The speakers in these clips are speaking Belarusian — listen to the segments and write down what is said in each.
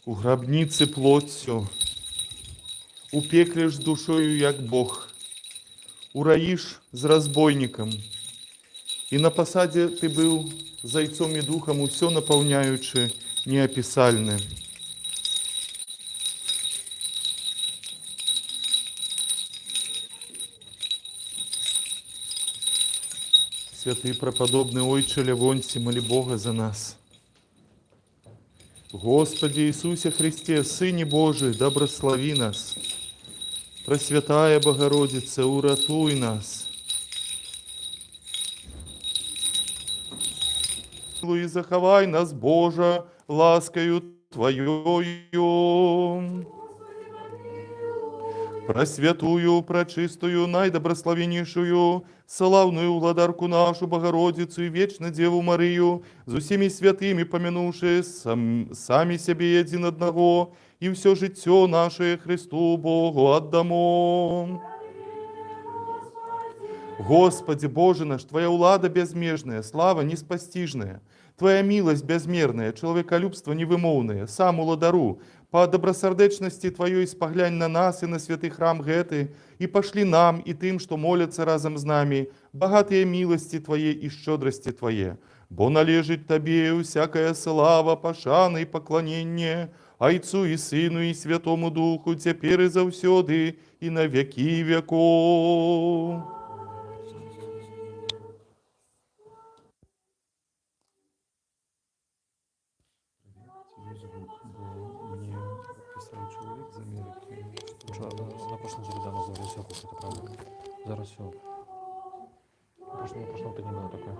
У гробниці плоттю, у пеклі ж душою, як Бог, у раї ж з разбойником, і на посаді ти був зайцом і духом, усьо наповняючи неописальне. Святий преподобний Ойче Левонтий, моли Бога за нас. Господи Иисусе Христе, Сыне Божий, доброслови нас. Пресвятая Богородице, уратуй нас. И заховай нас, Боже, ласкою Твоею. Пресвятую, пречистую, найдобрословеннейшую, славную владарку нашу Богородицу и вечно Деву Марию, с усеми святыми помянувши сами себе един одного, и все житье наше Христу Богу отдамо. Господи, Боже наш, Твоя улада безмежная, слава неспостижная, Твоя милость безмерная, человеколюбство невымовное, сам уладару, по добросердечности Твоей споглянь на нас и на святый храм гэты, и пошли нам и тым, что молятся разом с нами, богатые милости Твоей и щедрости Твоей. Бо належит Тебе всякая слава, пошана и поклонение, Отцу и Сыну и Святому Духу, теперь и завсёды, и на веки веков. На прошлом же недавно говорил, все, это правда. Зараз все. На прошлом-то не было такое.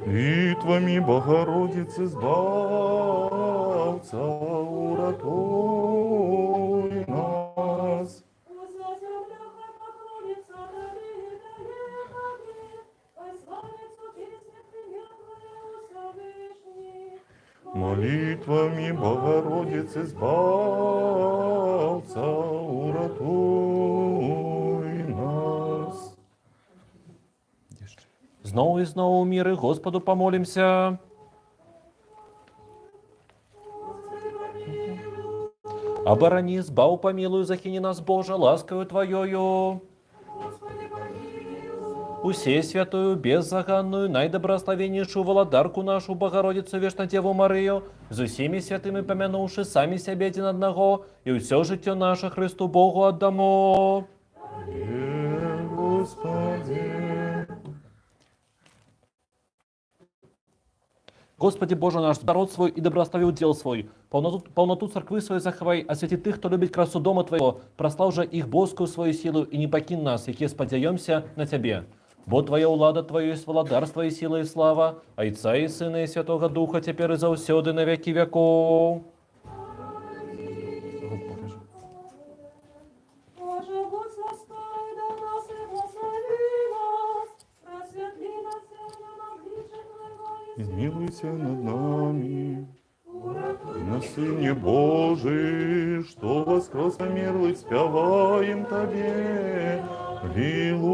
Молитвами Богородицы Збавца, уратуй нас. Молитвами Богородицы Збавца, уратуй нас. Знову і знову міри Господу помолимся. Оборони, збав, помилуй, захини нас, Боже, ласкою Твоею. Усей святую, беззаганную, найдобрословеннейшую владарку нашу, Богородицу, вечно Деву Марию, с усеми святыми помянувши сами себе один одного, и все житье наше Христу Богу отдамо. Господи. Господи Боже наш, народ свой и доброслови удел свой, полноту церкви своей заховай, освети тых, кто любит красу дома Твоего, прослав же их боскую свою силу, и не покинь нас, яке сподяемся на Тебе. Бо Твоя улада Твоя есть владарство и сила и слава, Отца и Сына и Святого Духа, теперь и завсёды на веки веков. Измилуйся над нами, на Сыне Божий, что воскрес померлых, спеваем Тебе, Аллилуйя.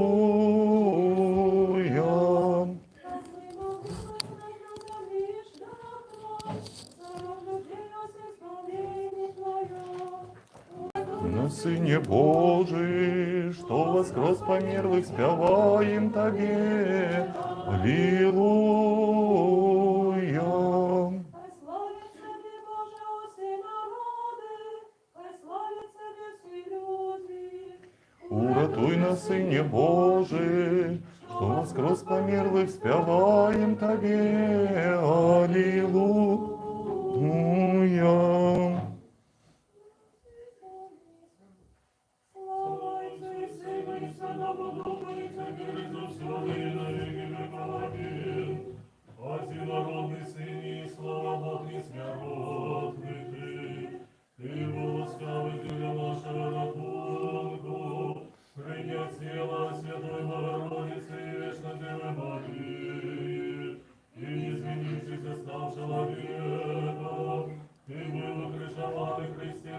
На Сыне Божий, что воскрес померлых, спеваем Тебе, Аллилуйя. Уратуй на Сыне Божий, что воскрес померлых, спеваем Тебе, Аллилуйя. Всенародный Сын и слава Бог несмиротный Ты ласкавый для нашего рабунку, принять тело Святой Богородицы и вечно Девы Марии, и не изменившись, стал человеком.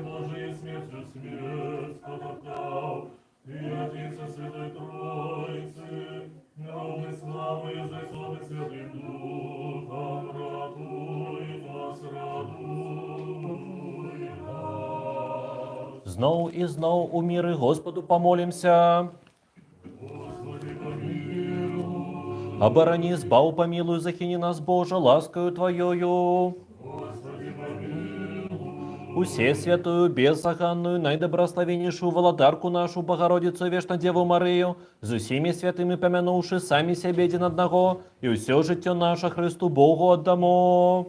Божией смертью смерть потоптал, и Отец Святой Троицы, новой славой за Святым Святым Духом, радуй нас, радуй нас. Знову і знов у міри Господу помолимся. Господи, помилуй, Оборони, збав, помилуй, захини нас, Боже, ласкою Твоею. Господи, помилуй, Усе святую, беззаганную, найдобрословеннейшую Володарку нашу, Богородицу Вечно Деву Марию, з усіми святими помянувши самі себе один одного, і все життя наше Христу Богу отдамо.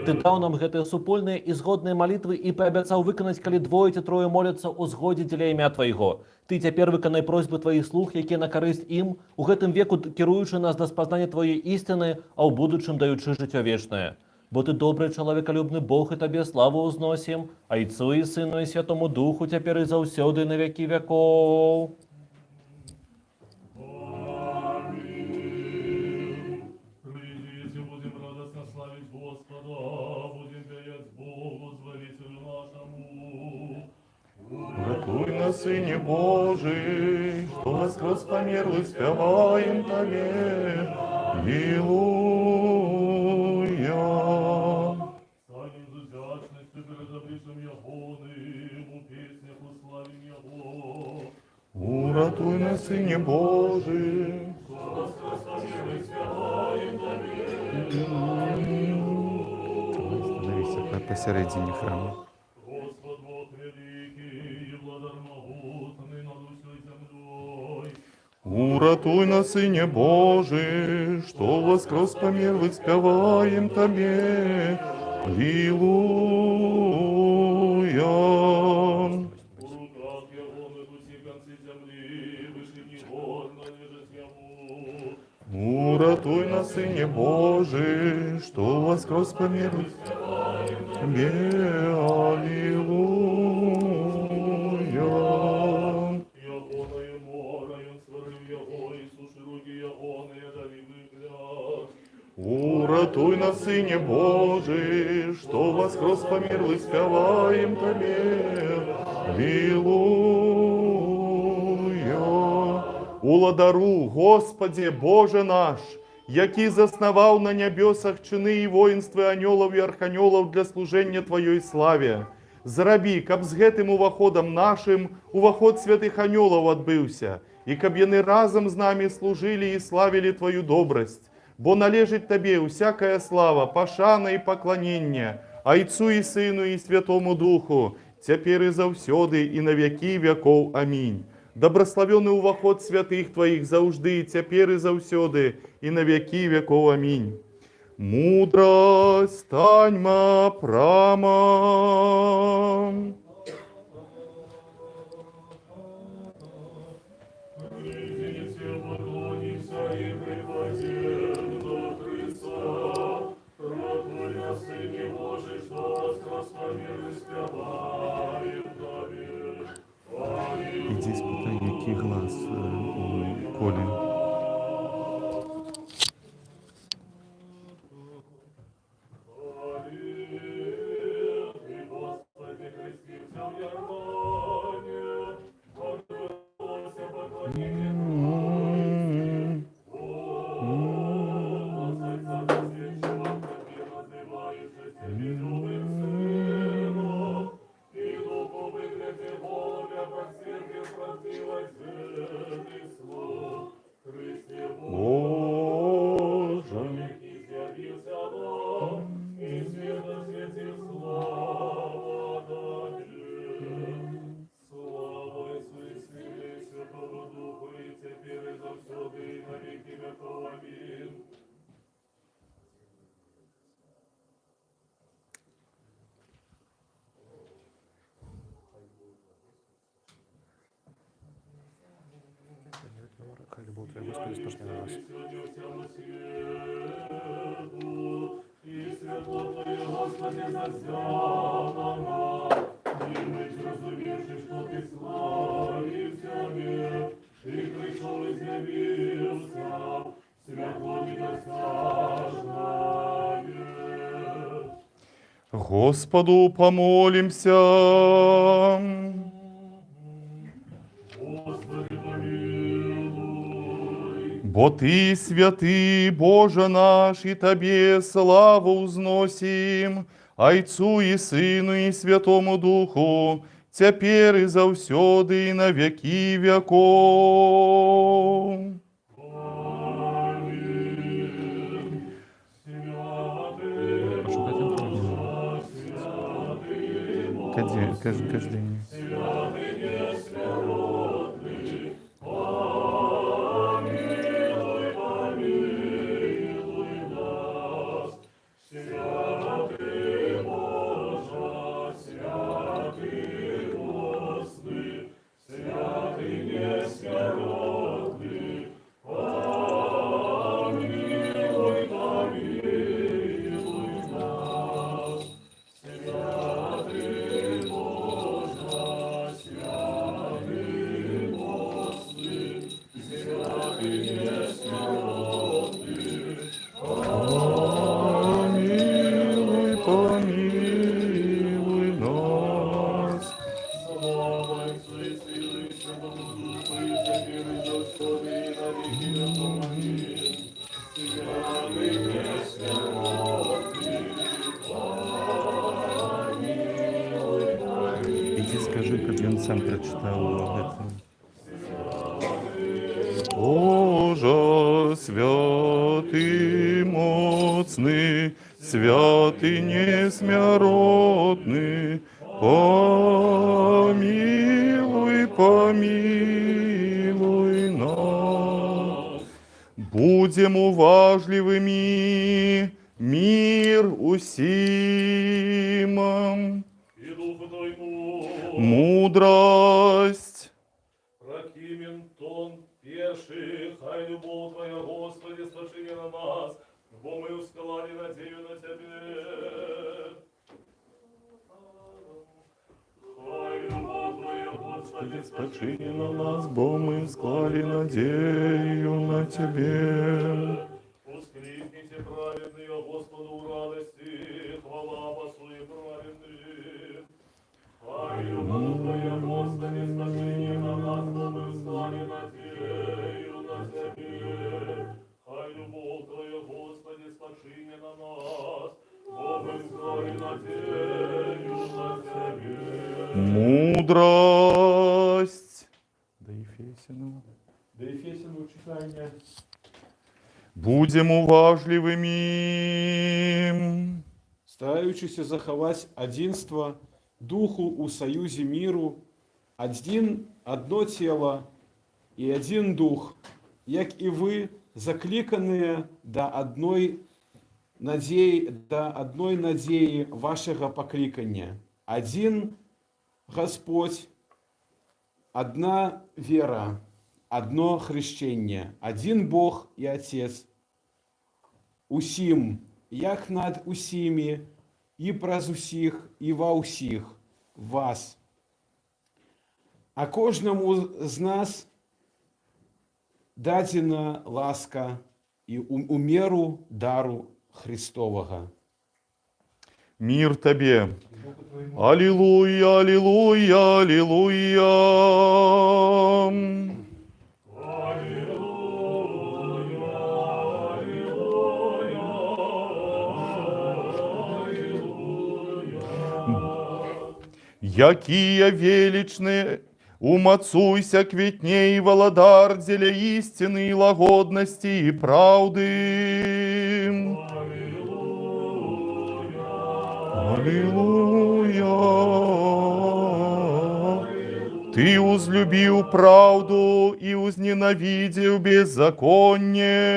Ты дал нам гэты супольныя і згодныя малітвы і паабяцаў выканаць, калі двое ці трое моляцца ў згодзе дзеля імя Твайго. Ты цяпер выканай просьбы Тваіх слуг, якія на карысць ім, у гэтым веку кіруючы нас да спазнання Твоей істыны, а ў будучым даючы жыццё вечнае. Бо Ты добры, чалавекалюбны Бог, і Табе славу ўзносім, Айцу і Сыну і Святому Духу цяпер і заўсёды на вякі вякоў. придите, будем радостно славить Господа, будем петь Богу, Збавителю нашему. Ратуй нас, Сыне Божий, что воскрес померлых, спеваем Тебе. Аллилуйя. Станем з вдячністю перед обличчям Ягони, у піснях уславим Його. Уратуй нас, Сыне Божий. Становися посередині храму. Господь Бог великий, владар могутний над усей землей. Уратуй нас, Сыне Божий, что воскрес померлых, спеваем Тебе. Аллилуйя. У руках Ягони усі конці землі, вишли негодно лежать Ягу. Уратуй нас, Сыне Божий, что воскрес померлых, Тебе. Аллилуйя. Ягоною морою створив Його, і суши руки Ягони, дари вигляд. Уратуй нас, Сыне Божий, что воскрес померлых, спеваем Тебе. Аллилуйя. Уладару, Господи, Боже наш, який заснував на небесах чини і воїнства аньолов і арханьолов для служення Твоєї славі. Зраби, каб з гэтым уваходом нашим уваход святых аньолов отбывся, і каб яны разом з нами служили і славили Твою добрость. Бо належить Тебе усякая слава, пашана і поклонення, Айцу і Сину і Святому Духу, цяпер і заўсёды і на вякі вякоў. Амінь. Доброславёны уваход святых Твоих заўжды, цяпер і заўсёды і на вякі вякоў. Амінь. Мудрость, станьма прама. Придите, поклонимся и припадем до Христа. Ратуй нас, Сыне Божий, что воскрес померлых, спеваем Тебе. Иди спитай, який глаз у Колі. Ты, Господи, крестился в Иордане, поклонился поклонение Боже. Хай любов Твоя, Господи, спошли на нас. И святло Твое, Господи, засяло нам, и мы, разумевши, что Ты славишься мне, Ты пришел и з'явився, святло недосяжное. Господу помолимся. Господи, помилуй. Бо Ты, святый Боже наш, и Тебе славу узносим, Отцу и Сыну и Святому Духу, теперь и завсёды и на веки веков. Каждый день. Помилуй, помилуй нас. Слава Отцу и Сыну и Святому Духу, и теперь и завсёды и на веки веков. Аминь. Святый Иди скажи, как он сам прочитал это. Боже, святый моцный, святый несмяротный, помилуй, помилуй нас. Будем уважливыми, мир усимам, и Духу Твоему. мудрость. Прокимен тон пеших, хай любовь Твоя, Господи, спаши на нас, бо мы ускалали надею на Тебе. Хай любовь Твоя, Господи, Спочи на нас, бо мы склали надею на Тебе. Воскликните праведные Господу в радости, хвала послу и праведных. Хай любовь Твоя, Господи, спаси на нас, бо мы встали надею на Тебе. Хай любовь Твоя, Господи, спаси на нас, бо мы встали надею на Тебе. Мудрость. Да Ефесину. До Ефесяну читання. Будем уважливыми. Стараючися заховати одинство духу у союзі миру, одно тіло і один дух, як і ви, закликані до одної надії вашого покликання. Один Господь, одна вера, одно хрещення, один Бог і Отець. Усім, як над усіми, і праз усіх, і ва усіх вас. А кожному з нас дадена ласка і у меру дару Христового. Мир Тебе. Аллилуйя, аллилуйя, аллилуйя. Якие величны, умацуйся кветней, володар, деля истины и лагодности и правды. Аллилуйя. Ты узлюбил правду и узненавидел беззаконие.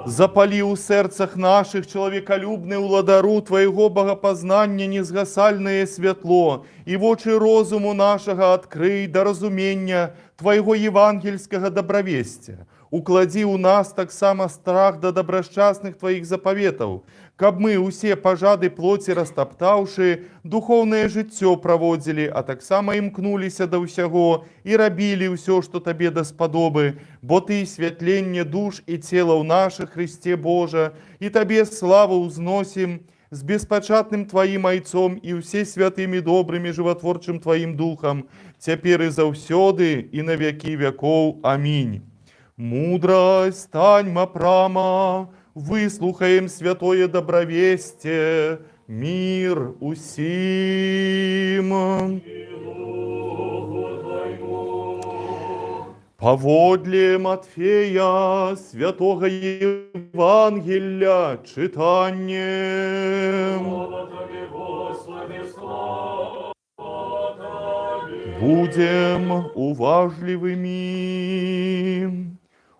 Запали у серцах наших человеколюбне уладару Твоего богопознання незгасальное святло, и в очи розуму нашего открый до разумения Твоего евангельского добровестия. уклади у нас так само страх до добросчастных твоих заповетов, каб мы усе пожады плоти растоптавши, духовное жыццё проводили, а так само імкнуліся до ўсяго и рабили ўсё, что табе даспадобы, бо ты святленне душ и тела у наших Христе Божа, и табе славу узносим с беспочатным твоим айцом и все святыми добрыми животворчым твоим духом, теперь и заўсёды и на веки веков. Аминь. Мудрость, станьма прама, выслухаем святое добровестие, мир усим. Поводле Матфея, святого Евангелия, читание. Слава Тебе, Господи, слава Тебе. Будем уважливыми.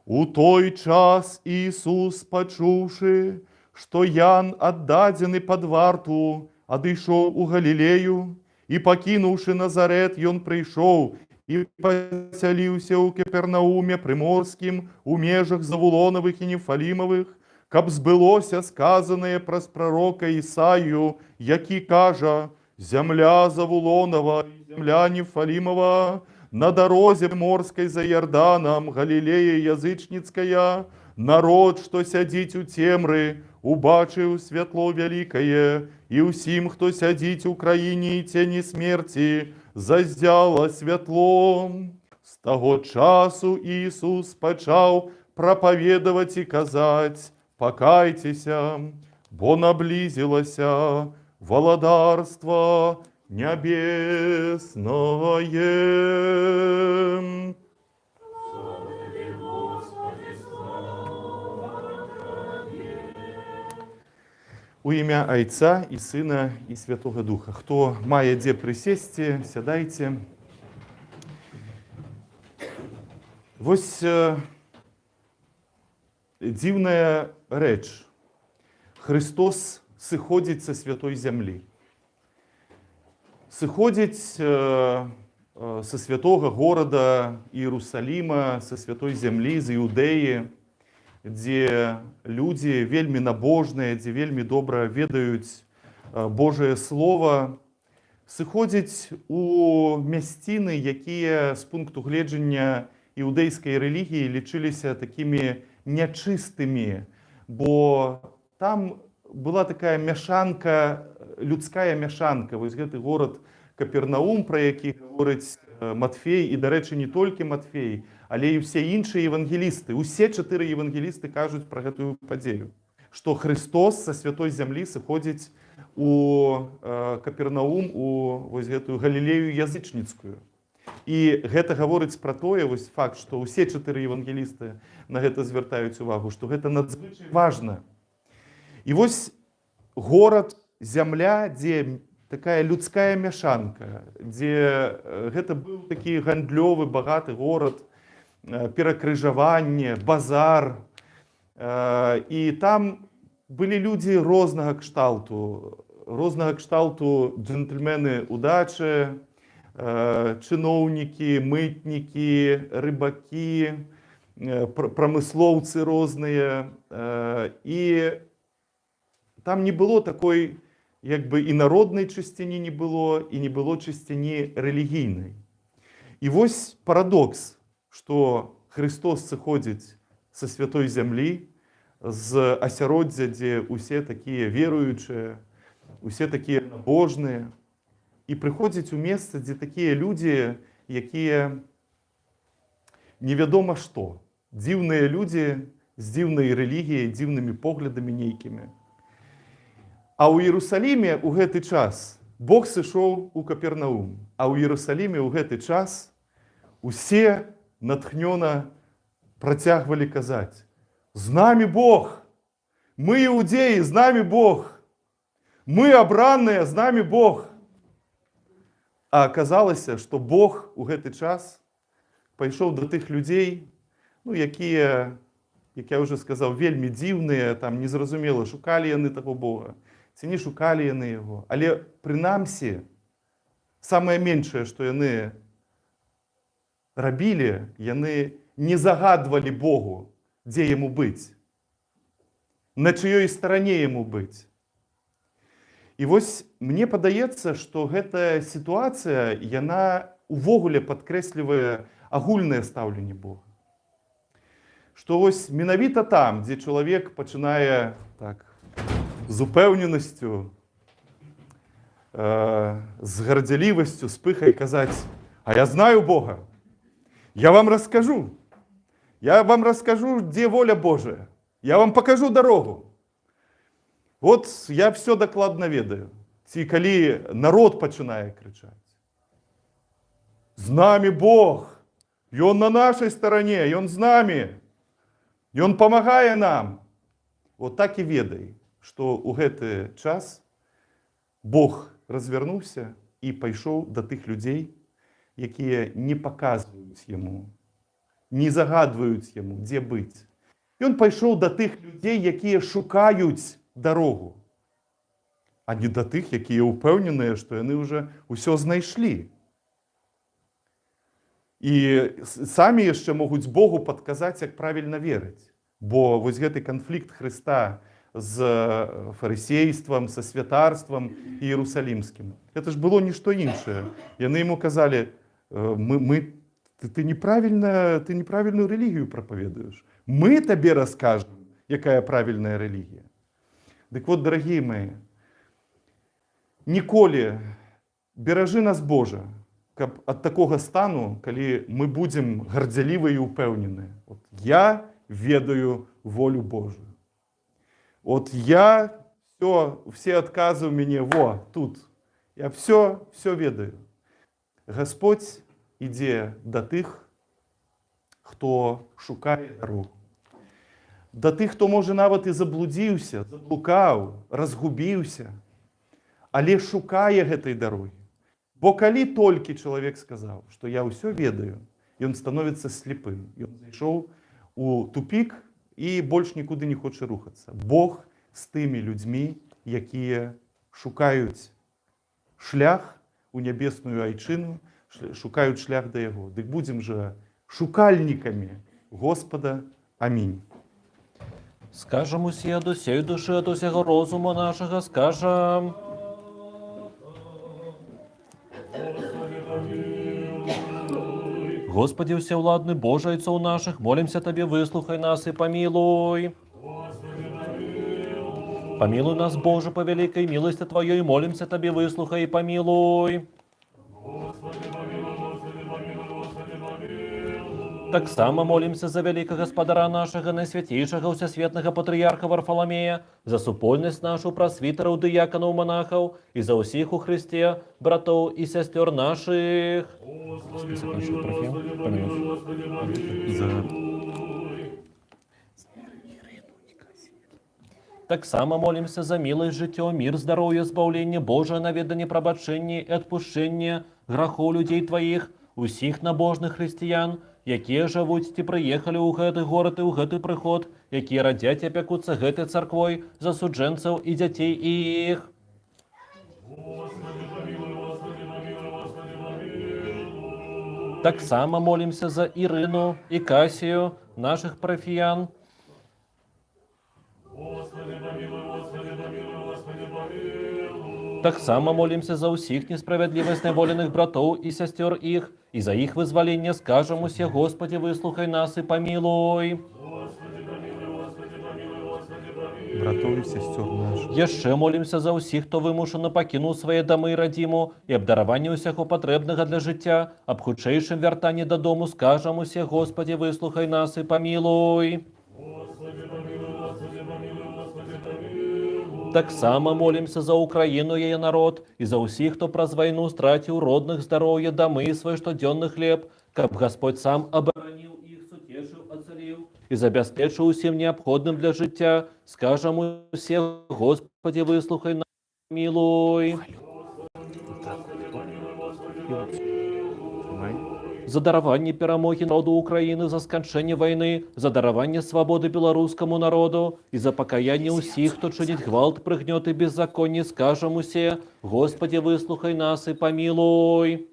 У той час Ісус, почувши, что Ян отдадзены под варту, адышоў у Галілею, и покинувши Назарет, ён прыйшоў и поселился у Капернауме Приморским, у межах Завулоновых и Нефалимовых, каб збылося сказанное праз пророка Исаию, які кажа: «Земля Завулонова и земля Нефалимова, на дорозе морской за Иорданом, Галилея язычницкая, народ, что сядить у темры, убачив святло великое, и усім, хто сядить у країні і тіні смерти, заздяло святло». З того часу Ісус почав проповедовать и казать: «Покайтеся, бо наблизилося володарство небесное». У ім'я Айца і Сина і Святого Духа. Хто має де присісти, сядайте. Ось дивная реч. Христос сыходить со святой земли. Сыходить со святого города Иерусалима, со святой земли, з Иудеи, где люди вельми набожные, где вельми добра ведаюць Божие Слово, сыходзіць у мясціны, якія з пункту гледжання іўдэйскай рэлігіі лічыліся такімі нячыстымі, бо там была такая мяшанка, людская мяшанка. Вось гэты горад Капернаум, про які гаворыць Матфей, і, дарэчы, не толькі Матфей, але і ўсе іншыя евангелісты. Усе 4 евангелісты кажуць пра гэтую падзею, што Христос са святой зямлі сыходзіць у Капернаум, у вось гэтую Галілею язычніцкую. І гэта гаворыць пра тое, вось факт, што ўсе 4 евангелісты на гэта звяртаюць увагу, што гэта надзвычай важна. І вось горад, зямля, дзе такая людская мяшанка, дзе гэта быў такі гандлёвы, багаты горад, перакрыжаванне, базар. І там былі людзі рознага кшталту джентльмены удачы, чыноўнікі, мытнікі, рыбакі, прамыслоўцы розныя. І там не было такой, як бы, і народнай чысціні не было, і не было чысціні рэлігійнай. І вось парадокс, што Христос сыходзіць са святой зямлі, з асяроддзя, дзе усе такія веруючыя, усе такія набожныя, і прыходзіць у месца, дзе такія людзі, якія невядома што, дзіўныя людзі з дзіўнай рэлігіяй, дзіўнымі поглядамі нейкімі. А ў Іерусаліме ў гэты час Бог сышоў у Капернаум, а ў Іерусаліме ў гэты час усе натхнёна працягвалі казаць: «З намі Бог! Мы іудеі, з намі Бог! Мы абранныя, з намі Бог!» А аказалася, што Бог у гэты час пайшоў да тых людзей, якія, як я ўжо сказаў, вельмі дзіўныя, там незразумела, шукалі яны таго Бога, ці не шукалі яны яго. Але прынамсі, самае меншае, што яны рабілі, яны не загадывали Богу, где ему быть, на чьей стороне ему быть. І вось мне падаецца, што гэтая сітуацыя, яна увогуле падкрэслівае агульнае стаўленне Бога. Што вось менавіта там, дзе чалавек пачынае так, з упэўненасцю, з гарделівасцю, з пыхай казаць: «А я знаю Бога, я вам раскажу, где воля Божия, я вам покажу дорогу». Вот я все докладно ведаю. Ці калі народ пачынае крычаць: «З нами Бог, Ён на нашай стороне, Ён з нами, Ён памагае нам». Вот так і ведай, што ў гэты час Бог развярнуўся і пайшоў да тых людзей, якія не паказваюць яму, не загадваюць яму, дзе быць. Ён пайшоў да тых людзей, якія шукаюць дарогу, а не да тых, якія ўпэўненыя, што яны ўжо ўсё знайшлі. І самі яшчэ могуць Богу падказаць, як правільна верыць. Бо вось гэты канфлікт Хрыста з фарысействам, са святарствам іерусалімскім, это ж было нішто іншае. Яны яму казалі: ты неправільную рэлігію прапаведуеш. Мы табе раскажам, якая правільная рэлігія. Дык вот, дарагія мои, ніколі беражы нас, Божа, каб ад такога стану, калі мы будзем гарделівы і ўпэўненыя. Вот я ведаю волю Божию. Вот я все отказы у меня, тут. Я все ведаю. Господь ідзе да тых, хто шукае дарогу. Да тых, хто, можа, нават і заблудзіўся, заблукаў, разгубіўся, але шукае гэтай дарогі. Бо калі толькі чалавек сказаў, што я ўсё ведаю, ён становіцца слепым. Ён зайшоў у тупік і больш нікуды не хоча рухацца. Бог з тымі людзьмі, якія шукаюць шлях у нябесную айчыну, шукаюць шлях да яго. Дык будзем жа шукальнікамі Господа. Амінь. Скажем усе ад усей души, ад усяго розуму нашага, скажем: Господи, всеуладный Боже, Отцов наших, молимся Тебе, выслухай нас и помилуй. Помилуй нас, Боже, по великой милости Твоей, молимся Тебе, выслухай и помилуй. Так само молимся за великого Господаря нашего, наисвятейшего всесветного патриарха Варфоломея, за супольность нашу просвитеров, диаконов, монахов, и за усіх у Христе, братов и сестер наших. Так само молимся за милость життя, мир, здоровье, збавление Божие, наведание, пробачение и отпущение грехов людей Твоих, усіх набожных християн, якія жывуць ці прыехалі ў гэты горад і ў гэты прыход, якія радзяць і апякуцца гэтай царквой, засуджэнцаў і дзяцей іх. Таксама молимся за Ірыну і Касію, наших парафіян. Таксама молимся за усіх несправедливо зневоленых братов и сестер их, и за их вызволение скажем усе: Господи, выслухай нас и помилуй. Братов и сестер наших. Яшчэ молимся за усіх, хто вымушана пакінуў свае дамы і радзіму, і абдараванне ўсяго патрэбнага для жыцця, аб хутчэйшым вяртанні дадому скажам усе: Господи, выслухай нас и помилуй. Таксама молимся за Украину, яе народ, і за ўсіх, хто праз вайну страціў родных, здароўе, дамы і свой штодзённы хлеб, каб Господь сам абараніў іх, суцешыў, ацаліў і забяспечыў усім неабходным для жыцця. Скажам усе: Господи, выслухай нас, милуй. За дараванне перамогі народу Украіны, за сканчэнне вайны, за дараванне свабоды беларускаму народу і за пакаянне ўсіх, хто чыніць гвалт, прыгнёт і беззаконне, скажам усе: Господи, выслухай нас і памілуй.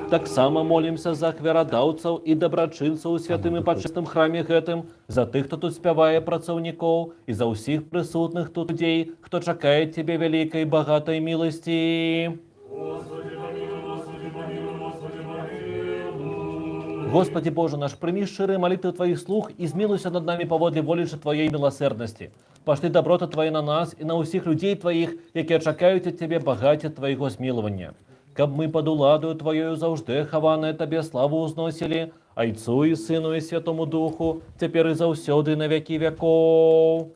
Так само молимся за ахвярадаўцаў і дабрачынцаў у святым і пачыстым храме гэтым, за тых, хто тут спявае працаўнікоў, і за ўсіх прысутных тут людзей, хто чакае Цябе вялікай багатай міласці. Господи Боже наш, прими шчырыя молитвы Твоих слух и змилуйся над нами паводле волі ж Твоей милосердности. Пошли доброты Твои на нас и на усіх людей Твоих, якія чакаюць ад Тебе багацця Твоего змилування. Каб мы пад уладою Твоею заўжды хаваныя Табе славу узносілі, Айцу і Сыну і Святому Духу, цяпер і заўсёды на вякі вякоў.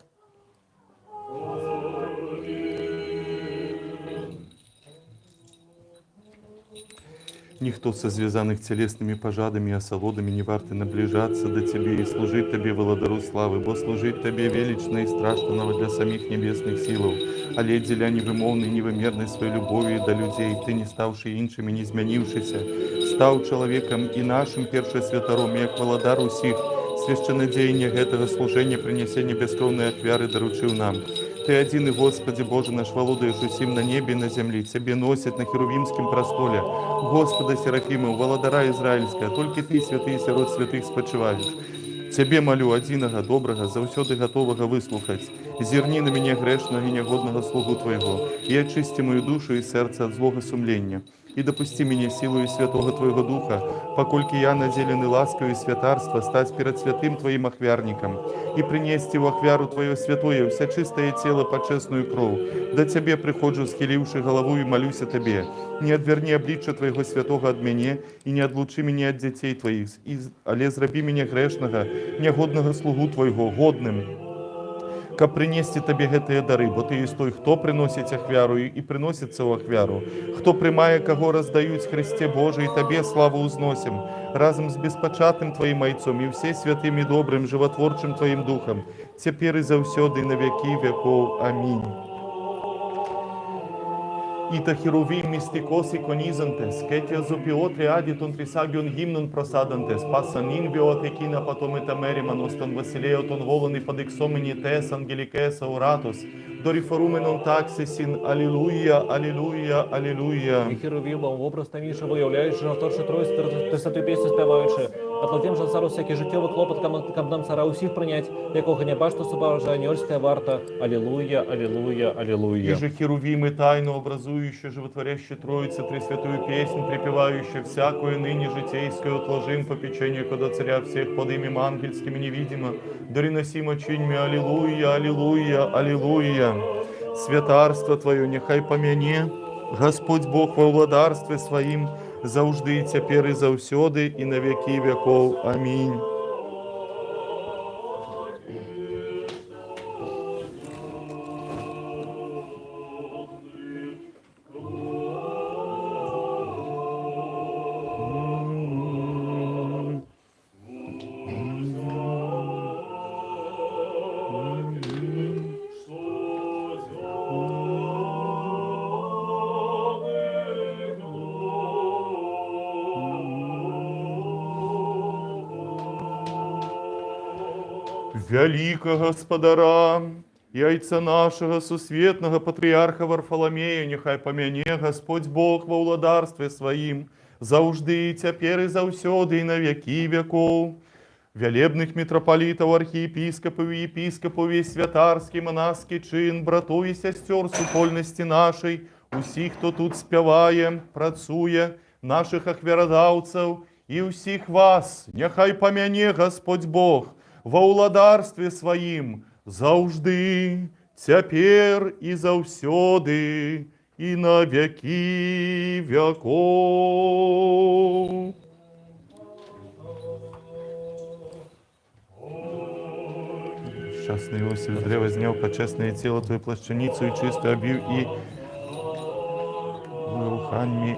Никто со связанных телесными пожадами и осолодами не варты наближаться до Тебе и служить Тебе, Володару славы, бо служить Тебе велично и страшного для самих небесных силов, а ледь деля невымовной, невымерной своей любовью до людей, Ты, не ставший иншими, не изменившийся, стал человеком и нашим перше святором, и як Володар усіх, священнодеяние этого служения, принесения бескровной отвяры доручил нам. Ты один и, Господи Боже наш, володаешь усим на небе и на земле, Тебе носит на херувимском престоле, Господа Серафима, Володара Израильская, только Ты, святый сирот святых, спочиваешь. Тебе молю, одиного, доброго, завсёды готового выслухать. Зерни на меня грешного и негодного слугу Твоего, и очисти мою душу и сердце от злого сумления. И допусти меня силою Святого Твоего Духа, покольки я наделен и ласкою и святарства, стать перед святым Твоим охвярником, и принести в охвяру Твое святое, вся чистое тело по честную кровь. До Тебе приходжу, схиливши голову, и молюсь о Тебе. Не отверни обличия Твоего святого от меня, и не отлучи меня от детей Твоих, але зроби меня грешного, негодного слугу Твоего, годным, каб принести Тебе гэтыя дары, бо Ты есть той, хто приносить ахвяру и приносится у ахвяру, хто приймає, кого роздаюць Христе Божий, и Тебе славу узносим, разом с беспочатным Твоим Айцом и все святым и добрым, животворчим Твоим Духом, теперь и завсёды на веки веков. Аминь. Ita hieruvim mystikos iconizantes, ketia zupiotri aditon trisagion gimnon prosadantes, passanin biotekina patometa merimanoston vasileoton volani padexomeni tes angelikes auratus, doriforumenon taxesin, аллилуйя, аллилуйя, аллилуйя. І херувимом образ таміше виявляючи, що вторши тройство, тридцяту пісню співаючи, отладим же цару всякий життєвий клопот, каб нам цара усіх прийнять, якого не бачто собажа ангельська варта. Аллилуйя, аллилуйя, аллилуйя. И же херувимы тайну образующие, животворящие Троицы, Пресвятую песнь, припевающие всякую ныне житейскую отложим попечение, когда царя всех под имем ангельским и невидимо, дориносимо чиньми, аллилуйя, аллилуйя, аллилуйя. Святарство Твое нехай помяне, Господь Бог во владарстве Своим, завжди, тепер і завсёди, і на веки веков. Аминь. Велика Господара, яйца нашего сусветного патриарха Варфоломея, нехай помяне Господь Бог во владарстве Своим, завжди, тепер і завсёды, і на веки веков. Велебных митрополитов, архиепископов и епископов, весь святарский, монашский чин, братов и сестер супольности нашей, усіх, хто тут спяває, працує, наших ахвярадавцев, и усіх вас, нехай помяне Господь Бог во владарстве Своим, завжди, тепер і завсёди, і на веки веков. Счастный Иосиф, зря вознял почестное тело Твою плащаницу и чистую обив, и руханьми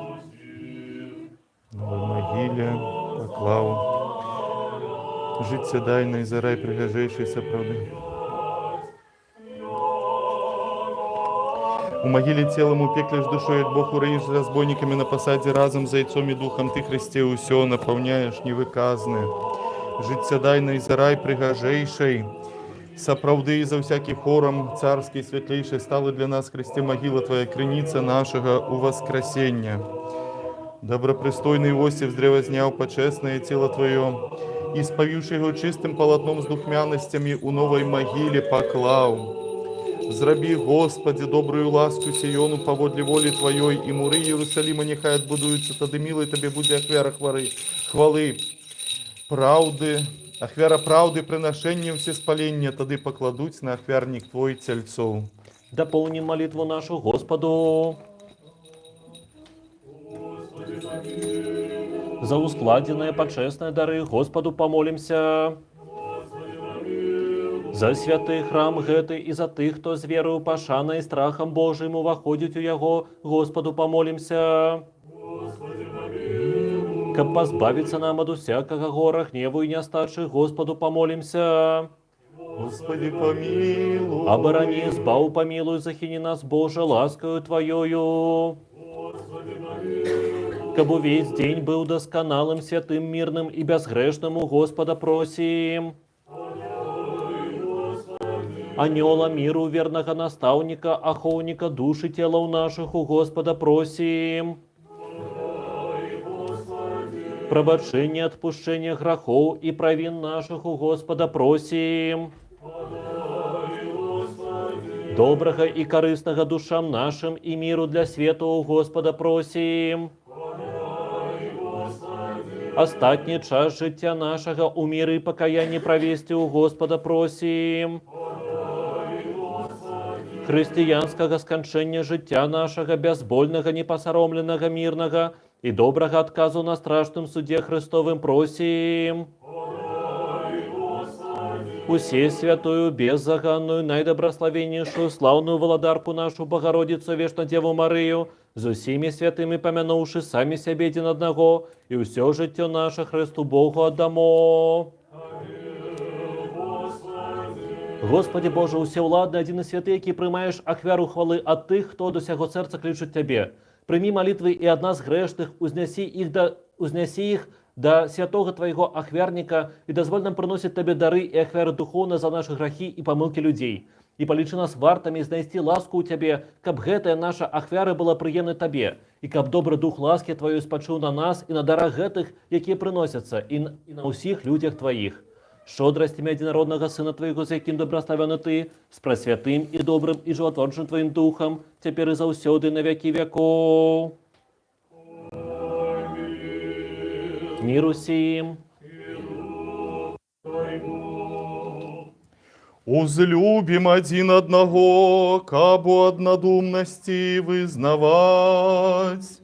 на могиле поклав. Жить седайно и за рай пригожейшийся правды. У могиле телом упеклишь душой, як Бог уроишь разбойниками на посаде разом за яйцом и духом. Ты, Христе, усё наполняешь невыказное. Жить седайно и за рай пригожейший. Соправды и за всякий хором царский светлейший стала для нас, Христе, могила Твоя, крыница нашего у воскресения. Добропристойный Иосиф здревознял почестное тело Твое, исповивший его чистым полотном с духмяностями у новой могиле поклал. Зраби, Господи, добрую ласку Сиону поводле воли Твоей, и муры Иерусалима нехай отбудуються, тады милой Тебе буде ахвяра хвалы, правды, ахвяра правды приношением всеспаления, тады покладуть на ахвярник Твой тельцов. Дополним молитву нашу Господу. За ускладенные почестные дары Господу помолимся. За святый храм гэты и за тых, хто з верою пашана и страхом Божьим уваходить у Яго, Господу помолимся. Каб позбавиться нам от усякого гора, гневу и неостачи, Господу помолимся. Господи, помилуй. Оборони, избав, помилуй, захини нас, Боже, ласкою Твоею. Кабу весь день был досконалым, святым, мирным и безгрешным, у Господа просим. Анёла миру, верного наставника, охотника души тела наших, у Господа просим. Пробачение, отпущение грехов и провин наших, у Господа просим. Доброго и корыстного душам нашим и миру для света, у Господа просим. Остатний час життя нашего у миры и покаяние провести, у Господа просим. Християнского скончения життя нашего, безбольного, непосоромленного, мирного и доброго отказу на страшном суде Христовым просим. Усе святую, беззаганную, наидобрословеннейшую, славную Володарку нашу, Богородицу, Вечно Деву Марию, з усіми святими помянувши сами себе один одного, и все життя наше Христу Богу отдамо. Господи Боже, усевладный, один и святый, який приймаєш ахвяру хвали от тих, хто до сього серця кличуть Тебе. Прими молитвы и от нас грешных, узнеси их до святого Твоего ахвярника и дозволь нам приносить Тебе дары и ахвяры духовно за наши грехи и помилки людей. И полечи нас вартами знайти ласку у Тебе, каб гэтая наша ахвяра была приємна Тебе, и каб добрый дух ласки Твоей спочив на нас и на дарах гэтых, які приносятся, и на усіх людях Твоих. Щодростями единородного Сына Твоего, за яким доброславен Ты, с пресвятым и добрым и животворчим Твоим Духом, теперь и заусёды на веки веков. Миру сим. Узлюбим один одного, кабу однодумности вызнавать.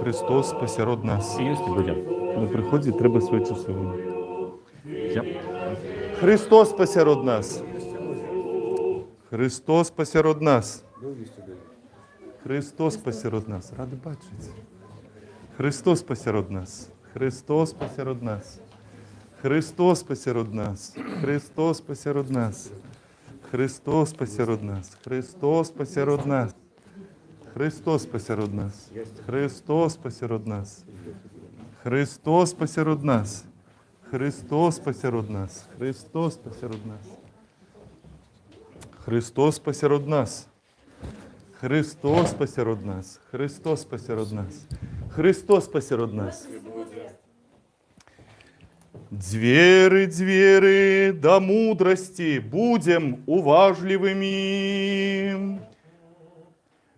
Христос спаси род нас. Если будем. На приході треба швидше всього. Христос спаси род нас. Христос спаси род нас. Христос спаси род нас. Ради бачити. Христос спаси род нас. Христос спаси род нас. Христос спаси род нас. Христос спаси род нас. Христос спаси род нас. Христос спаси род нас. Христос спаси род нас. Христос спаси род нас. Христос спаси род нас. Христос спаси род нас. Христос спаси род нас. Христос спаси род нас. Христос спаси род нас. Христос спаси род нас. Христос спаси род нас. Двери, двери, до мудрости будем уважливыми.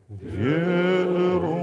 Веру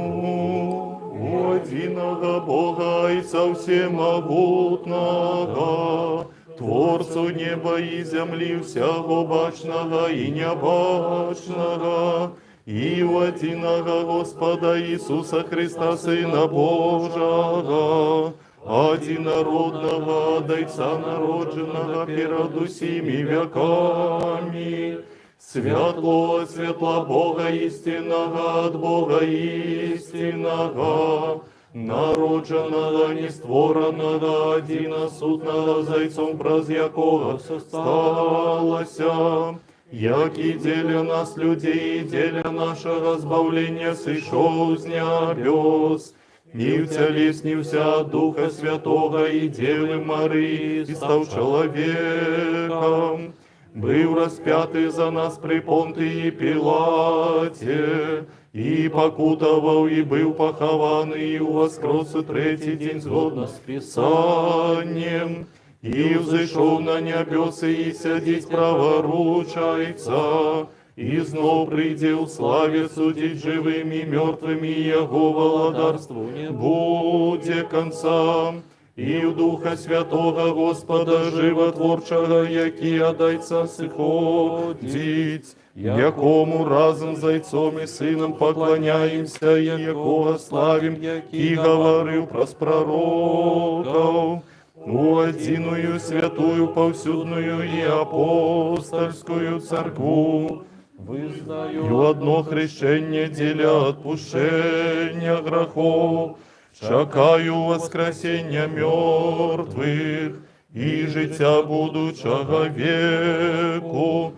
у единого Бога и всемогутного, Творцу неба и земли, всего бачного и небачного, и у единого Господа Иисуса Христа, Сына Божьего, одинородного Дайца народженного перед усими веками, светло от светла Бога истинного, от Бога истинного, народженного, нестворенного, одиносутного Зайцом, праз якого состалося, яки деля нас людей, деля нашего збавления сышел с небес, и втелеснился от Духа Святого и Девы Марии, и стал человеком, был распятый за нас при Понтии Пилате, и покутовал, и был похованный, и воскрес и третий день згодно с Писанием, и взошел на небеса, и сядеть праворучайца, и знов прийде в славе судить живыми и мертвыми, и Его владарству не буде конца. И в Духа Святого Господа Животворчого, який отдайца сходить, якому разом з Отцом и Сыном поклоняемся, якого славим, и говорил прос пророков, у одиную святую повсюдную и апостольскую церкву, вызнаю одно хрещение деля отпущения грехов, чекаю воскресення мертвих і життя будучого веку.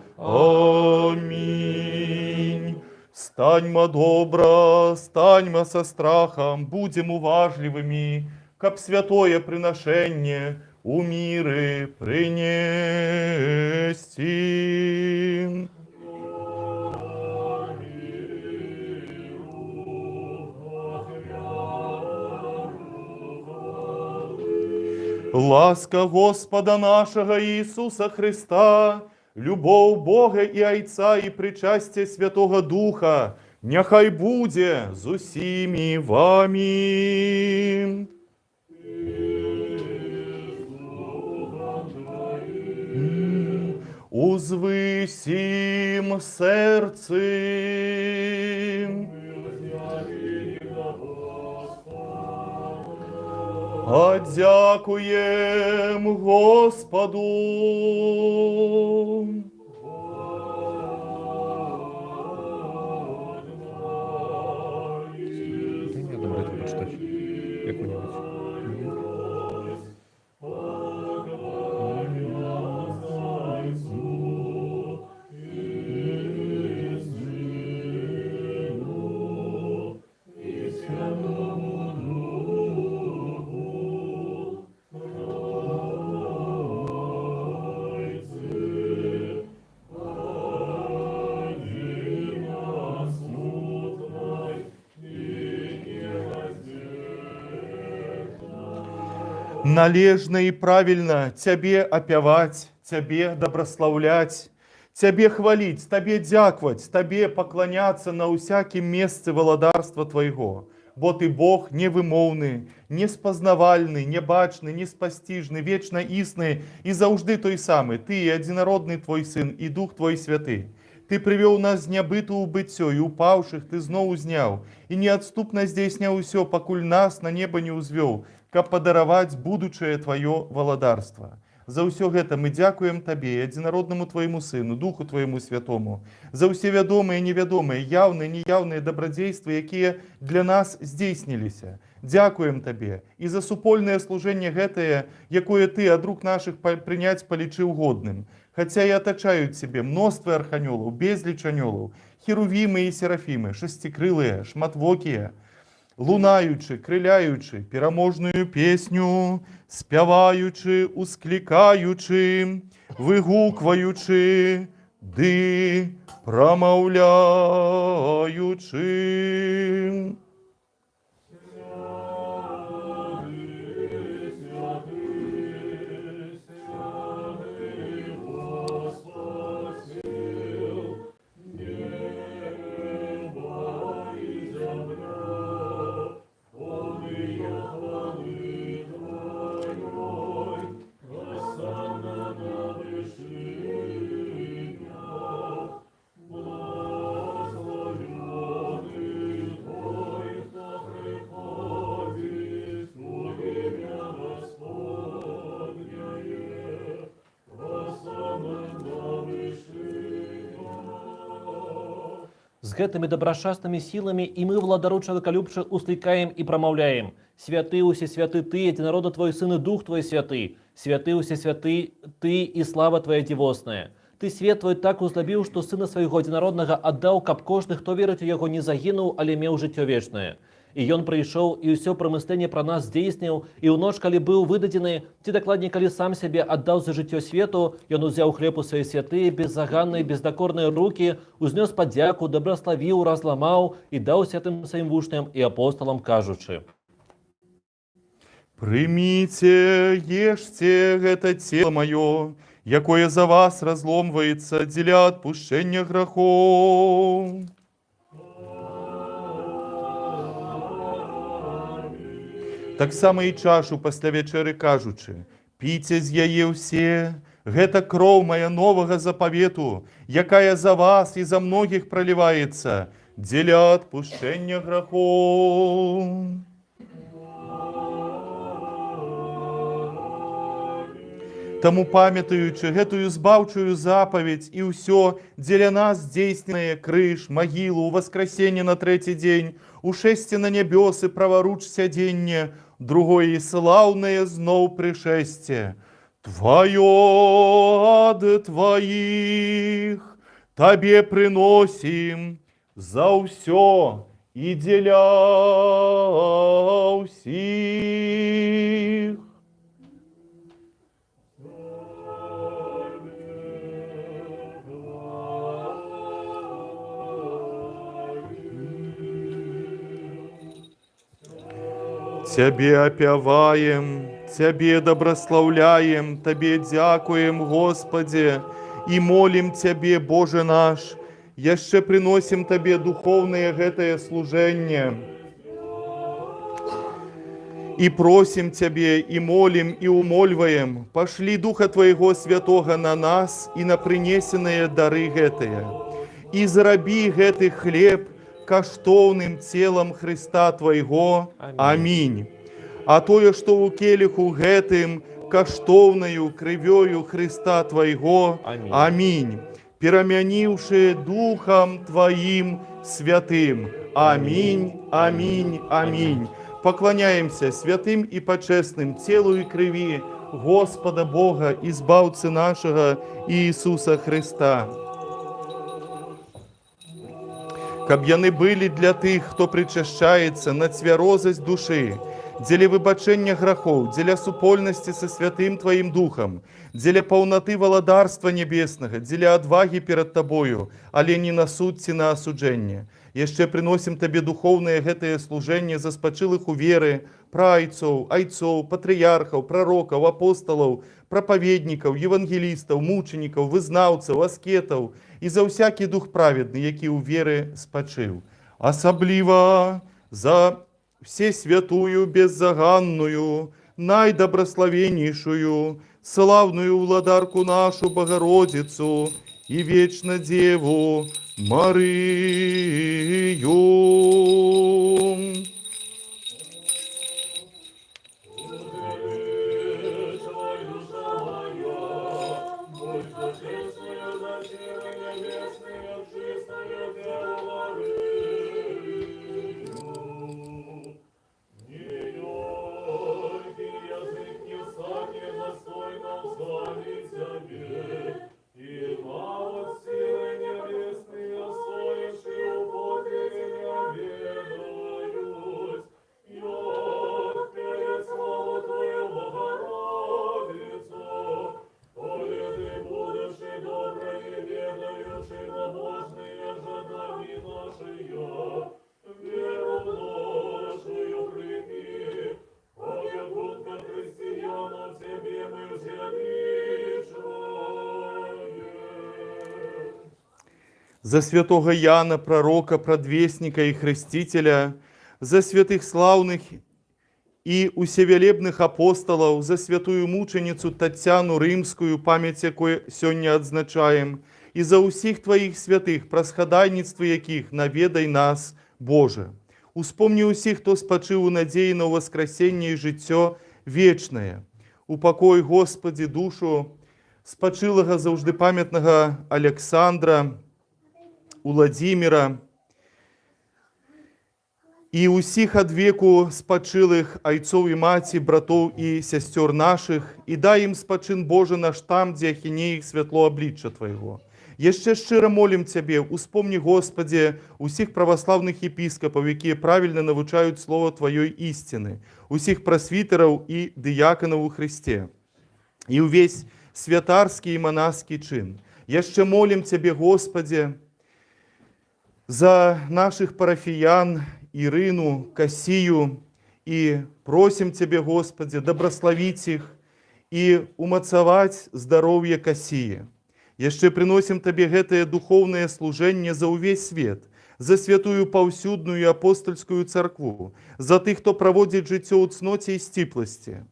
Аминь. Станьмо добро, станьмо со страхом, будем уважливыми, как святое приношение у миры принести. Ласка Господа нашего Иисуса Христа, любовь Бога и Отца и причастие Святого Духа, нехай буде з усіми вами. Узвисім серцем. Дякуєм Господу. Дай мне одну молитву прочитать. Яку-нибудь. Належно и правильно Тебе опевать, Тебе доброславлять, Тебе хвалить, Тебе дяквать, Тебе поклоняться на усяким месте володарства Твоего. Бо Ты Бог невимовний, неспознавальний, небачний, неспостижний, вечно існий і завжди той самий. Ти і одинородний Твой Син, і Дух Твой Святий. Ты привел нас з нябиту у быццё, і упавших Ты зноў узняў, і неадступна здзейсняў усё, пакуль нас на неба не ўзвёў, каб падараваць будучае Твоё валадарства. За ўсё гэта мы дзякуем Табе, адзінароднаму Твоему Сыну, Духу Твоему Святому, за ўсе вядомыя і невядомыя, яўныя і неяўныя дабрадзействы, якія для нас здзейсніліся. Дзякуем Табе і за супольнае служэнне гэтае, якое Ты ад рук нашых прыняць палічыў годным. Хаця і атачаюць Цябе мноствы арханёлаў, безліч анёлаў, херувімы і серафімы, шасцікрылыя, шматвокія, лунаючы, крыляючы, пераможную песню, спяваючы, усклікаючы, выгукваючы, ды прамаўляючы. З гэтымі добрашчаснымі сіламі і мы, владару чалавекалюбчы, услікаем і прамаўляем. Святы усе святы Ты, адзінародны Твой Сын і Дух Твой Святы. Святы усе святы Ты і слава Твоя дзівосная. Ты свет Твой так узлабіў, што Сына Свайго адзінароднага аддаў, каб кожны, хто верыць у Яго, не загінуў, але меў жыццё вечнае. И ён прыйшоў, і ўсё прамысленне пра нас здзейсніў, і ў ноч, калі быў выдадзены, ці дакладней, калі сам сябе аддаў за жыццё свету, ён узяў хлеб у свае святыя, беззаганныя, бездакорныя рукі, узнёс падзяку, дабраславіў, разламаў і даў святым сваім вучням і апосталам, кажучы: «Примите, ешьте это тело мое, якое за вас разломывается для отпущения грехов». Так само і чашу пасля вячэры кажучы: «Піце з яе ўсе, гэта кроў моя новага запавету, якая за вас і за многіх проліваецца дзеля адпушчэння грахоў». Таму, памятаючы гэтую збаўчую запаведь і ўсё дзеля нас здзейсненае, крыж, магілу, воскресенне на трэці дзень, ушэсце на нябёсы, праваруч сядзенне, другое і слаўнае зноў прышэсце. Тваё ад тваіх табе прыносім за ўсё і дзеля ўсіх. Цябе апяваем, Цябе доброславляем, Табе дзякуем, Господе, і молім Цябе, Боже наш, яшчэ прыносім Табе духовнае гэтае служэнне. І просім Цябе, і молім, і умольваем, пашлі Духа Твайго Святога на нас і на прынесеныя дары гэтыя. І зрабі гэты хлеб каштоўным целам Христа Твайго. Амінь. А тое, што ў келіху гэтым каштоўнаю крывёю Христа Твайго. Амінь. Перамяніўшы Духам Тваім Святым. Амінь, амінь, амінь. Пакланяемся святым і пачесным целу і крыві Господа Бога і збаўцы нашага Ісуса Христа. Каб яны былі для тых, хто причащаецца на цвярозасць душы, дзеля выбачэння грахоў, дзеля супольнасці са святым Тваім Духам, дзеля паўнаты валадарства небеснага, дзеля адвагі перад Табою, але не на суд ці на асуджэнне. Яшчэ прыносім Табе духоўнае гэтае служэнне за спачылых у веры, прайцоў, айцоў, патрыярхаў, прарокаў, апосталаў, прапаведнікаў, евангелістаў, мучанікаў, вызнаўцаў, аскетаў і за ўсякі дух праведны, які ў веры спачыў. Асабліва за всесвятую, беззаганную, найдоброславеннейшую, славную владарку нашу Богородицу и вечно Деву Марию. За святого Яна, пророка, предвестника и хрестителя, за святых славных и усевелебных апостолов, за святую мученицу Татьяну Римскую, память якой сёння адзначаем, и за усіх Твоих святых, прасхадайніцтвы якіх наведай нас, Боже. Успомни усіх, хто спачыў у надзеі на воскресенне і жыццё вечнае. Упакой, Господи, душу спачылага заўжды памятнага Александра, Уладзіміра і ўсіх адвеку спачылых айцоў і маці, братоў і сясцёр нашых, і дай ім спачын, Божа наш, там, дзе ахіне іх святло аблічча Твайго. Яшчэ шчыра молім Цябе, успомні, Господи, усіх праваслаўных епіскапаў, якія правільна навучаюць слова Тваёй ісціны, усіх прасвітараў і дыяканаў у Христе, і ўвесь святарскі і манаскі чын. Яшчэ молім Цябе, Господи, за наших парафіян Ірыну, Касію, і просім Цябе, Господи, добраславіць іх і умацаваць здароўе Касіі. Яшчэ прыносім Табе гэтае духоўнае служэнне за ўвесь свет, за святую паўсюдную і апостольскую царкву, за тых, хто праводзіць жыццё ў цноце і сціпласці,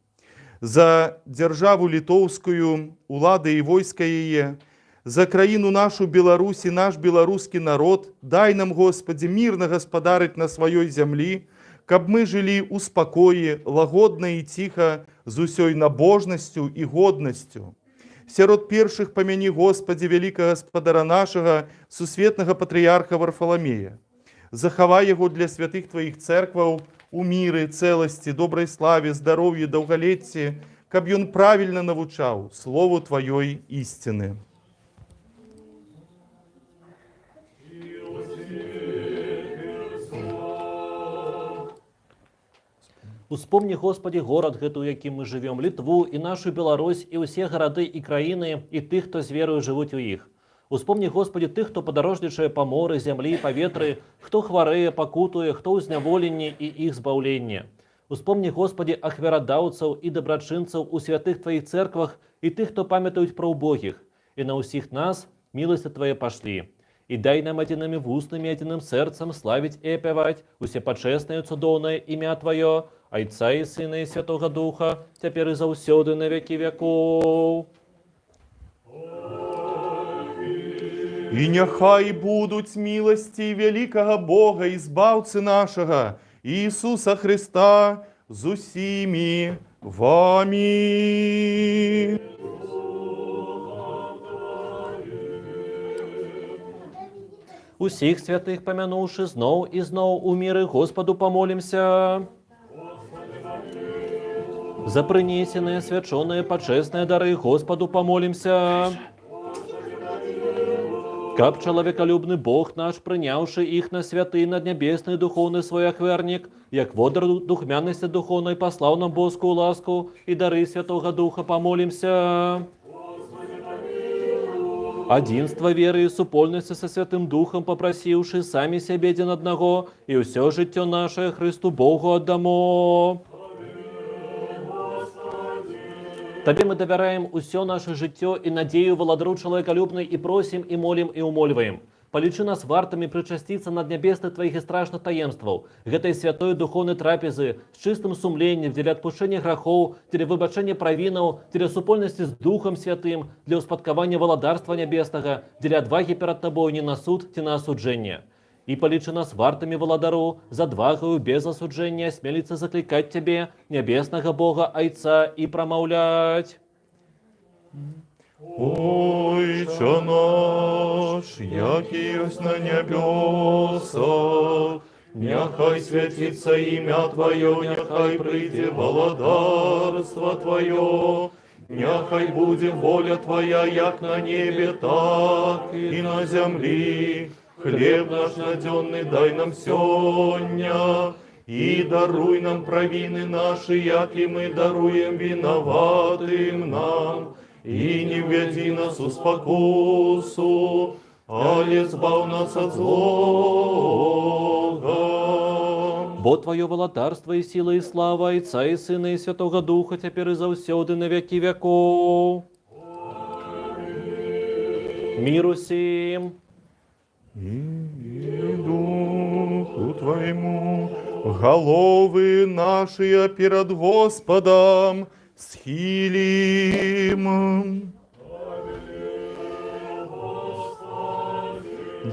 за дзяржаву літоўскую, улады і войска яе, за краіну нашу Беларусь і наш беларускі народ. Дай нам, Господи, мірна гаспадарыць на сваёй зямлі, каб мы жылі ў спакоі, лагодна і ціха, з усёй набожнасцю і годнасцю. Сярод першых памяні, Господи, вялікага гаспадара нашага, сусветнага патрыярха Варфаламея. Захавай яго для святых Тваіх цэркваў у міры, цэласці, добрай славе, здароўі, даўгалецці, каб ён правільна навучаў слову Тваёй ісціны. Успомни, Господи, город гэты, у якім мы живем, Литву і нашу Беларусь, і ўсе гарады і краіны, і тых, хто з верою жывуць у іх. Успомни, Господи, тых, хто падарожнічае па моры, зямлі, паветры, хто хварэе, пакутуе, хто ў зняволенні і іх збаўленне. Успомни, Господи, ахвярадаўцаў і дабрачынцаў у святых Тваіх церквах і тых, хто памятаюць пра ўбогіх. І на ўсіх нас міласці Твае пашлі. І дай нам адзінымі вуснамі, адзіным сэрцам славіць і апяваць усе пачэснае цудоўнае імя Тваё, Айца і Сына і Святога Духа, цяпер і заўсёды на векі векоў. І няхай будуць міласці вялікага Бога і збаўцы нашага, Ісуса Христа, з усімі вамі. Усіх святых памянуўшы зноў і зноў у міры Господу памолімся. За прынесеныя свячоныя пачэсныя дары Господу памолімся. Каб чалавекалюбны Бог наш, прыняўшы іх на святы наднябесны духоўны свой ахвярнік, як водар духмянасці духоўнай паслаў нам боскую ласку і дары Святога Духа памолімся. Адзінства веры і супольнасці са Святым Духам папрасіўшы самі сябе адзін аднаго, і ўсё жыццё нашае Хрысту Богу аддамо. Табе мы давяраем усё наша жыццё і надзею валадару чалавекалюбнай і просім, і молім, і ўмольваем. Палічы нас вартамі прычасціцца наднябесных Тваіх і страшных таемстваў, гэтай святой духоўнай трапезы, з чыстым сумленнем, дзеля адпушчэння грахоў, дзеля выбачэння правінаў, дзеля супольнасці з Духам Святым, для ўспадкавання валадарства нябеснага, дзеля адвагі перад Табою не на суд ці на асуджэнне. І палічы нас вартамі валадару, з адвагаю без асуджэння смеліцца заклікаць Цябе, нябеснага Бога Айца, і прамаўляць. Ойче наш, які ёсць на нябёсах, няхай свяціцца імя Тваё, няхай прыйдзе валадарства Тваё, няхай будзе воля Твая, як на небе, так і на зямлі. Хлеб наш надзённы дай нам сёння, і даруй нам правіны нашы, як і мы даруем вінаватым нам. І не ввядзі нас у спакусу, але збаў нас ад злога. Бо Тваё валадарства і сіла і слава Айца і Сына і Святога Духа цяпер і заўсёды на векі векоў. Мір усім. І Духу Твоему головы наши перед Господом схилим.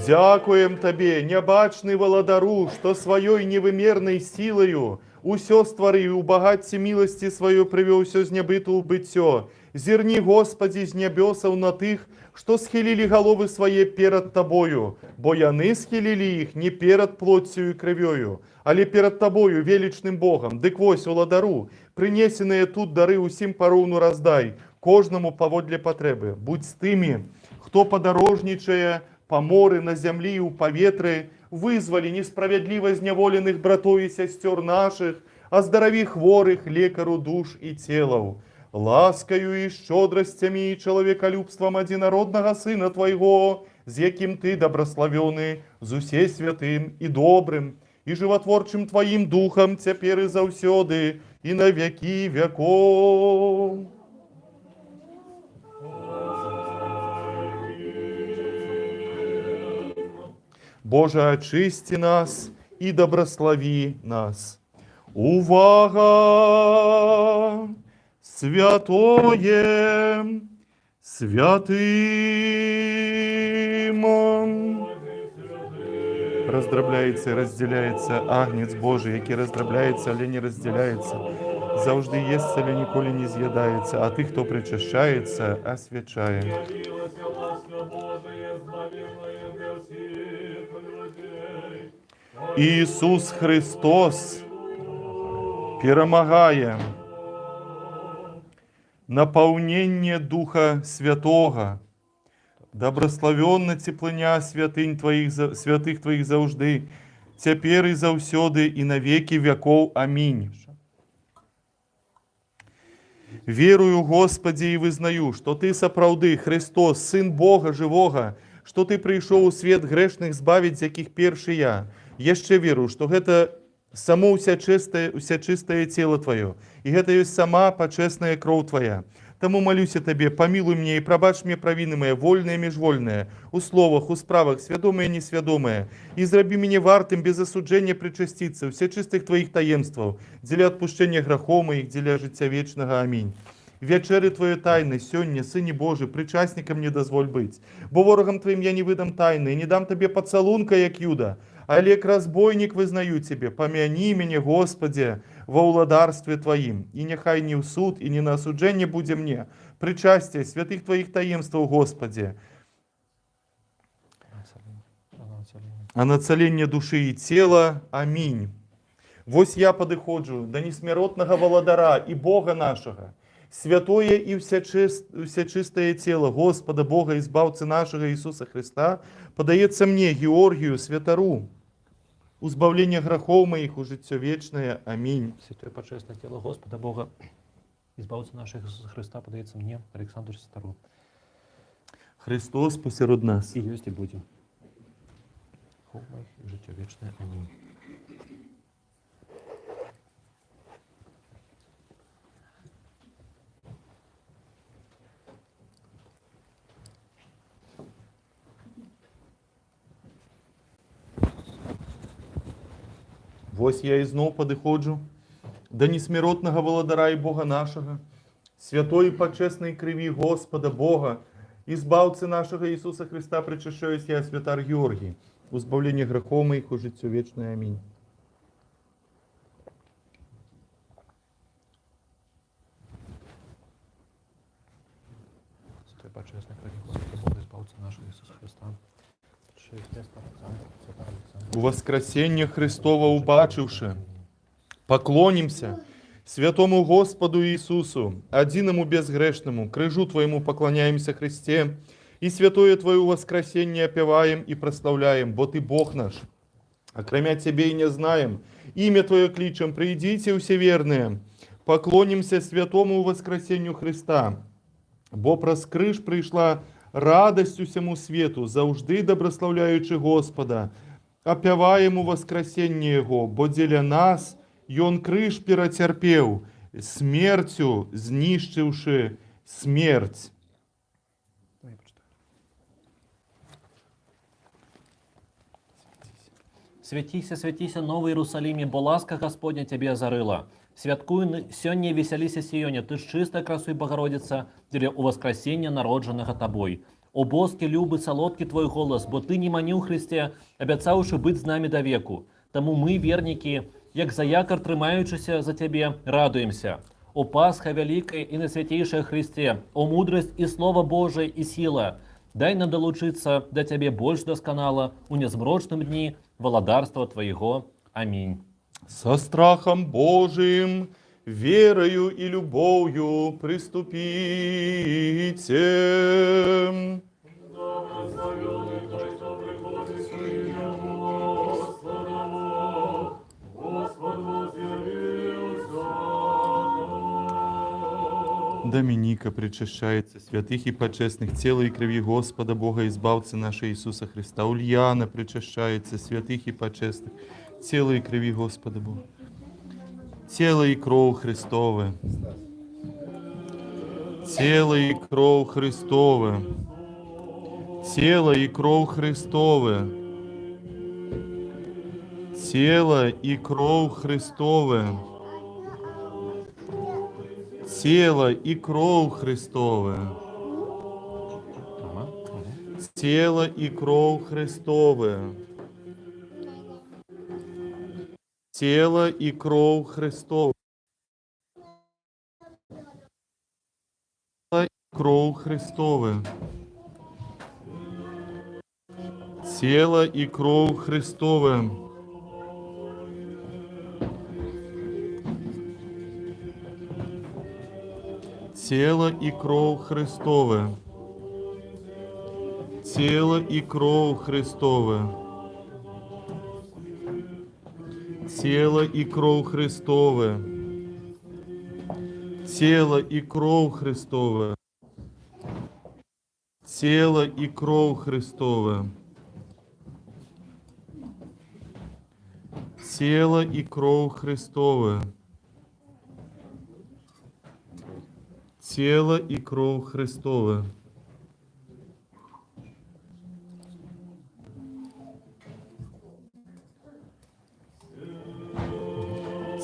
Дякуем Табе, нябачны валадару, што сваёй невымернай сілаю усё стварыў, у багацці міласці сваёй прывёў усё з нябыту ў быццё. Зірні, Господі, з нябёсаў на тых, што схілілі галовы свае перад Табою, бо яны схілілі іх не перад плоццю і крывёю, але перад Табою, велічным Богам. Дык вось, уладару, прынесеныя тут дары усім пароўну раздай, кожному паводле патрэбы. Будь з тымі, хто падарожнічае па моры, на зямлі і ў паветры, вызвалі несправядліва зняволеных братоў і сясцёр нашых, аздараві хворых, лекару душ і целаў. Ласкаю і шчодрасцямі і чалавекалюбствам адзінароднага Сына Твайго, з якім Ты дабраславёны, з усе святым і добрым, і жыватворчым Тваім духам цяпер і заўсёды, і на вякі вякоў. Боже, очисти нас и доброслови нас. Увага! Святое святым! Раздробляется и разделяется Агнец Божий, який раздробляется, але не разделяется. Завжди єстся, але ніколи не з'їдається, а тих, хто причащається, освячає. Явилася ласка Божия, збавленная для всіх людей. Ісус Христос перемагає наповнення Духа Святого, добрословенна теплыня святых Твоих завжди, цяпер і заўсёды, і на веки веков. Аминь. Верую, Господи, и вызнаю, что Ты сапраўды Христос, Сын Бога Живого, что Ты пришел у свет грешных збавить, з яких перший я. Яшчэ верую, что гэта само усячистое тело Твое, и гэта есть сама почестная кроў Твоя. Тому молюся Тебе, помилуй мне и пробачь мне провины мои, вольные и межвольные, у словах, у справах, свядомые и несвядомые, и зраби меня вартым без осуджения причаститься все чистых Твоих таемствов, деля отпущения грехов моих, деля життя вечного. Аминь. Вечери Твоей тайны, сёння, Сыне Божий, причастником не дозволь быть, бо ворогам Твоим я не выдам тайны, и не дам Тебе поцелунка, як Юда, а лек разбойник вызнаю Тебе, помяни меня, Господи, во уладарстве Твоим, и нехай не в суд, и не на осуджение буде мне, причастие святых Твоих таемствов, Господи, а на целение души и тела. Аминь. Вось я подыходжу до несмиротного Володара и Бога нашего, святое и всячистое тело Господа Бога, избавцы нашего Иисуса Христа, подается мне, Георгию, святору, узбавление грехов моих, у життя вечное. Аминь. Святое почестное тело Господа Бога, избавца наших Иисуса Христа, подается мне, Александру Сестеру. Христос посеред нас. И есть и будем. Грехов моих и життя вечное. Аминь. Вось я ізноў падыходжу да несміротнага Володара і Бога нашага, святой і пачэснай крыві Господа Бога, избавцы нашага Иисуса Христа, причащаюсь я, святар Георгий, узбавление грехов моих, у життя вечное. Аминь. Святой почестный крови Господа Бога, избавца нашего Иисуса Христа. Святар Александр. У воскресення Христова убачивши, поклонимся святому Господу Иисусу, одиному безгрешному, крыжу Твоему поклоняемся, Христе, и святое Твое воскресение опеваем и прославляем, бо Ты Бог наш, а кроме Тебе и не знаем, имя Твое кличем, придите все верные, поклонимся святому воскресению Христа, бо проскрыш пришла радость усему свету, завжди доброславляючи Господа, опяваем у воскресенье Его, бо деля нас Ён крыж перацерпеў, смертью знищивши смерть. Святися, святися, Новый Иерусалиме, бо ласка Господня тебе озарила. Святкуй сёння и веселися Сионе, ты ж чистая красой Богородица, деля у воскресения народженного тобой. О боске любы солодкий твой голос, бо ты не манил Христе, обяцавши быть с нами до веку. Тому мы, верники, як за якор трымаючыся за тебе, радуемся. О Пасха великая и наисвятейшая Христе, о мудрость и Слово Божие и сила, дай нам долучиться до тебе больше досконало у незмрочном дни володарства Твоего. Аминь. Со страхом Божиим верою и любовью приступите. Благословенный той, кто приходит с именем Господова, Господь возъявился. Доминика причащается святых и почестных тела и крови Господа Бога Избавца нашего Иисуса Христа. Ульяна причащается святых и почестных тела и крови Господа Бога. Тело и кровь Христовы. Тело и кровь Христовы. Тело и кровь Христовы. Тело и кровь Христовы. Тело и кровь Христовы. Тело и кровь Христовы. Тело и кровь Христовы. Кровь Христовы. Тело и кровь Христовы. Тело и кровь Христовы. Тело и кровь Христовы. Тело и кровь Христовы. Тело и кровь Христовы. Тело и кровь Христовы. Тело и кровь Христовы. Тело и кровь Христовы.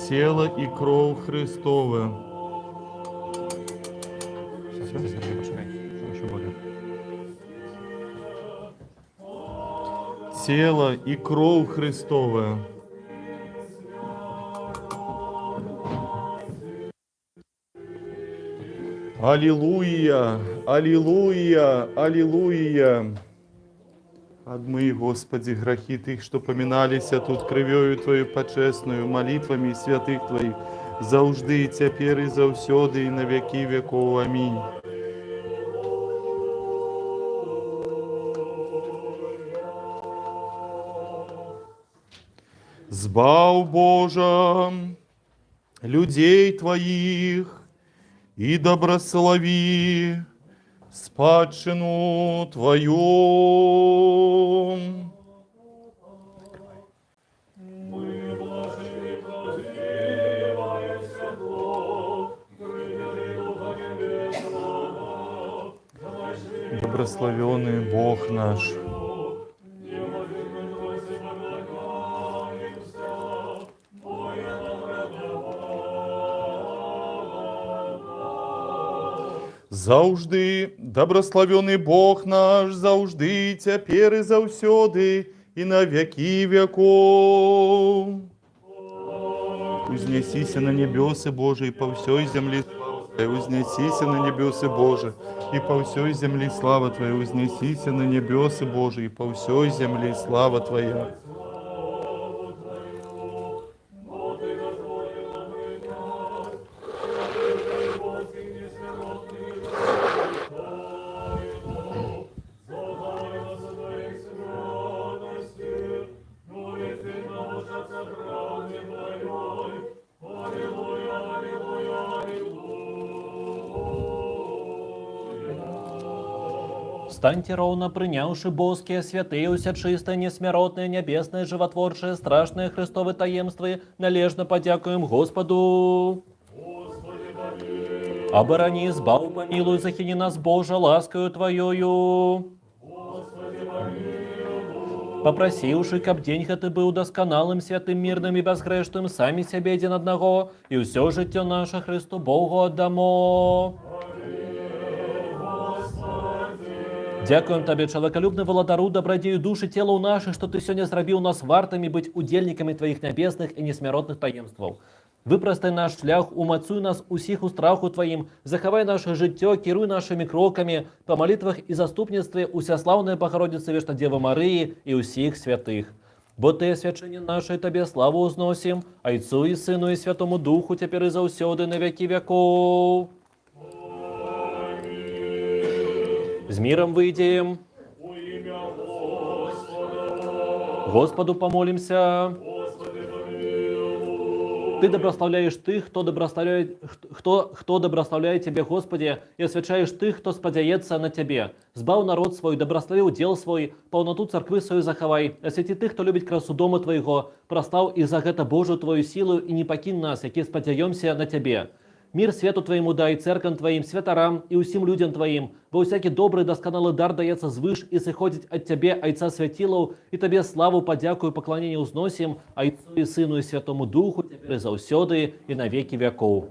Тело и кровь Христовы. Все, без нервей пошагай. Что еще будет? Тело и кровь Христовы. Аллилуйя, аллилуйя, аллилуйя. Отмый, Господи, грехи тых, что поминались тут кровью Твою почестную, молитвами святых Твоих, заужды и теперь и завсёды и на веки веков. Аминь. Збав, Боже, людей Твоих и доброслови спадщину Твою. Мы блажи прозреваемся Бог, приняли Духа Небесного, Добрословенный Бог наш, заужды, добрословенный Бог наш, заужды, теперь и завсёды, и на веки веков. Узнесися на небесы Божии, по всей земле слава Твоя, узнесися на небесы Божии, и по всей земле слава Твоя, узнесися на небесы Божии, и по всей земле слава Твоя. Станьте ровно, принявши боские, святые, усячистые, несмиротные, небесные, животворшие, страшные Христовы таемствы, належно подякуем Господу. Оборони, избав, помилуй, захини нас, Боже, ласкою Твоею. Попросивши, каб день ты был досконалым, святым, мирным и безгрешным, сами себе один одного, и все життя наше Христу Богу отдамо. Дякуем Тебе, человеколюбный владару, добродею души, телу наших, что Ты сегодня зробил нас вартами быть удельниками Твоих небесных и несмиротных таемствов. Выпростай наш шлях, умацуй нас усіх у страху Твоим, заховай наше життя, керуй нашими кроками, по молитвах и заступництве Усяславної Богородицы Вечно Девы Марии и усіх святых. Бо Ты, свячение наше, Тебе славу узносим, Отцу и Сыну и Святому Духу, теперь и заусёды на веки веков. С миром выйдем. Во имя Господа, Господу помолимся. Господи помилуй. Ты доброславляешь тых, кто доброславляет Тебе, Господи, и освячаешь тых, кто сподяется на Тебе. Збав народ свой, доброслави удел свой, полноту церкви свою заховай, освяти тых, кто любит красу дома Твоего, прослав и за гэта Божию Твою силу, и не покинь нас, які сподяемся на Тебе. Мир свету Твоему дай, церквам Твоим, святарам и усім людям Твоим, бо всякий добрый досконалый дар дається звыш и сыходить от Тебе, Отца святилов, и Тебе славу, подяку и поклонение узносим, Отцу и Сыну и Святому Духу, теперь и заусёды и на веки веков.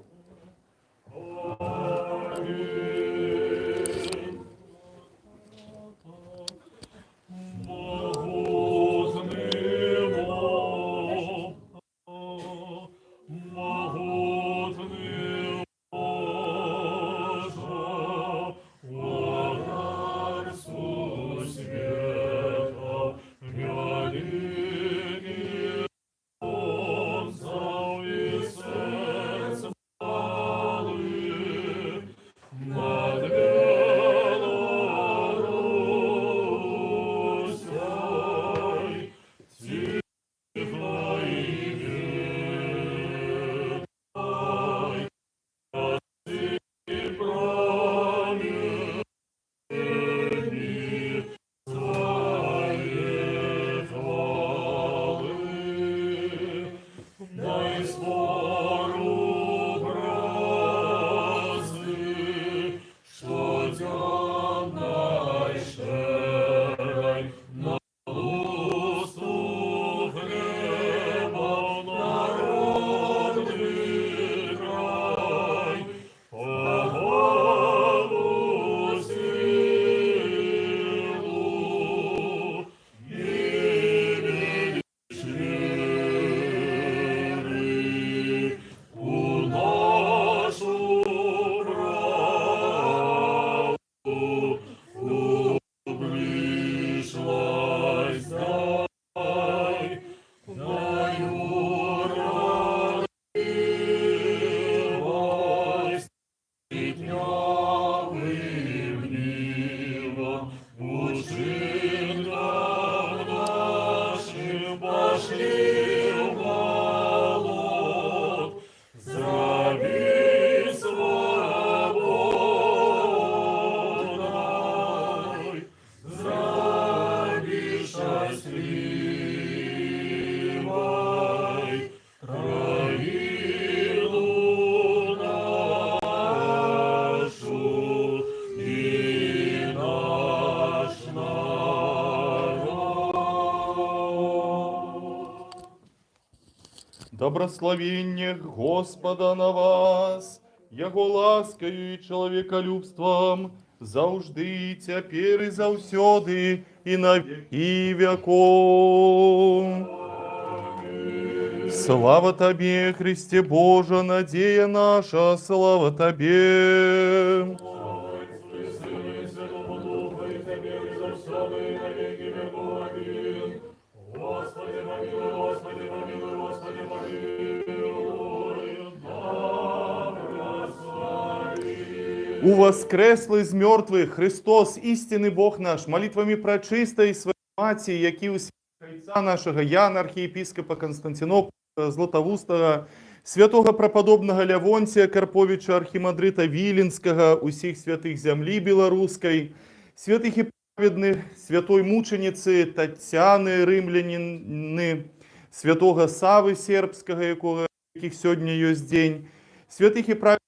Добрословение Господа на вас, Его ласкою и человеколюбством, заужды и теперь и заусёды и на веки веков. Слава Тебе, Христе Боже, надея наша, слава Тебе. У воскреслый из мертвых Христос, истинный Бог наш, молитвами пречистой своей Маті, які у святого нашого Яна, архиепископа Константинополя, Златоустого, святого преподобного Лявонтия Карповича, архимандрита Виленского, усіх святых земли белорусской, святых и праведных, святой мученицы Тетяны Римлянины, святого Савы Сербского, яких сьогодні є день, святых и праведных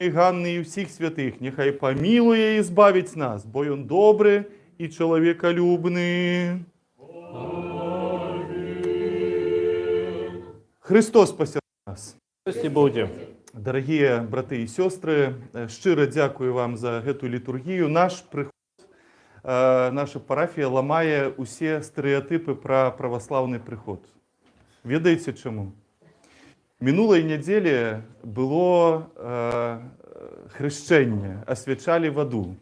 Ганны и всіх святых, нехай помилує і збавить нас, бо Он добрий и человеколюбный. Христос спасет нас. Спасибо Будем. Дорогие браты и сестры, щиро дякую вам за эту литургию. Наш приход, наша парафія ламає усі стереотипи про православний приход. Ведаєте чому? Минулої неділі було хрещення, освячали воду.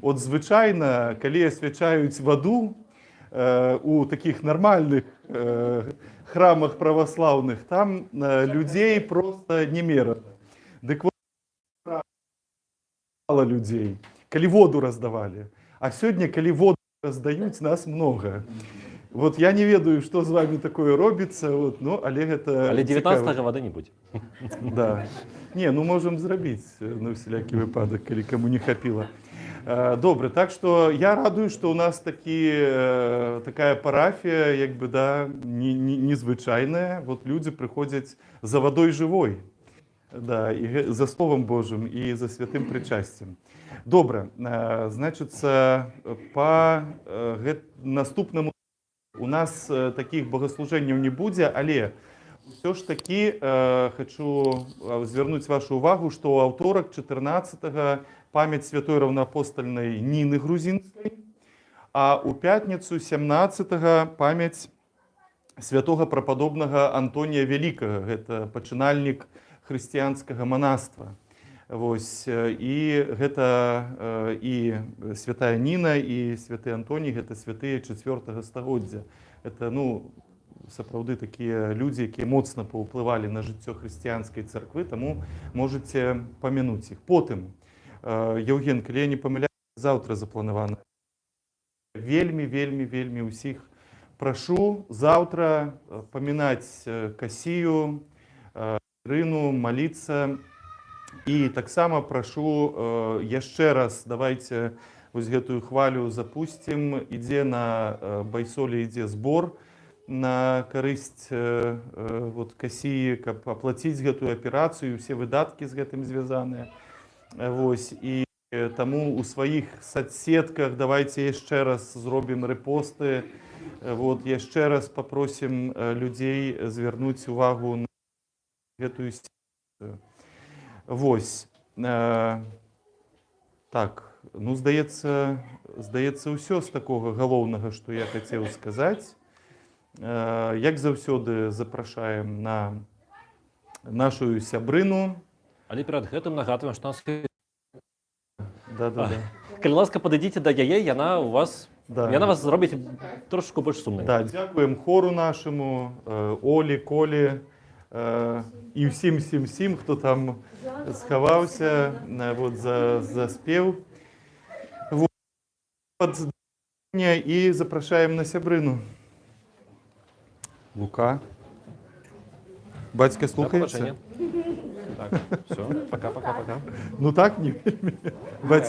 От звичайно, коли освячають воду, у таких нормальных храмах православных, там людей просто немерено. Дык вот, мало людей, коли воду раздавали. А сегодня, коли воду раздают, нас много. Вот я не ведаю, что с вами такое робится, вот, но Олег это Але цікаво. 19-го воды не будет. Да. Не, ну можем зробити на всякий випадок, коли кому не хапіло. Добре, так що я радую, що у нас така парафія, якби, да, незвичайна. Вот люди приходять за водою живою, да, і за Словом Божим, і за святим причастям. Добре, значить, по наступному у нас таких богослужень не буде, але все ж таки хочу звернуть вашу увагу, что у авторок 14-го память святой равноапостольной Нины Грузинской, а у пятницу 17-го память святого преподобного Антония Великого, это пачынальнік хрысціянскага манаства. Вось, і гэта і святая Ніна, і святы Антоній, гэта святыя 4-го стагоддзя. Это, ну, сапраўды такія людзі, якія моцна паўплывалі на жыццё хрысціянскай царквы, таму можаце памянуць іх. Потым, Евген, калі я не памыляюся, заўтра запланавана. Вельмі ўсіх прашу заўтра памінаць Касію, Ірыну, маліцца. І таксама прашу яшчэ раз, давайте вось гэтую хвалю запусцім. Ідзе на Байсоле, ідзе збор на карысць вот, Касіі, каб аплаціць гэтую аперацыю, усе выдаткі з гэтым звязаныя. Вось, і таму у сваіх соцсетках давайте яшчэ раз зробім рэпосты. Вот, яшчэ раз попросім людзей звярнуць увагу на гэтую сітуацыю. Вось. Так, ну, здаецца, ўсё з такога галоўнага, што я хацеў сказаць. Як заўсёды запрашаем на нашу сябрыну. Але перад гэтым нагадваем, што нас... Да. Калі ласка, падыдзіце да яе, яна вас зробіць трошку больш сумнай. Да, дзякуем хору нашаму, Олі, Колі, і ўсім, хто там схаваўся вот, за спеў. Вот, і запрашаем на сябрыну. Лука. Бацька слухаецца? Так, все, пока. Ну так, не вельмі. Бацька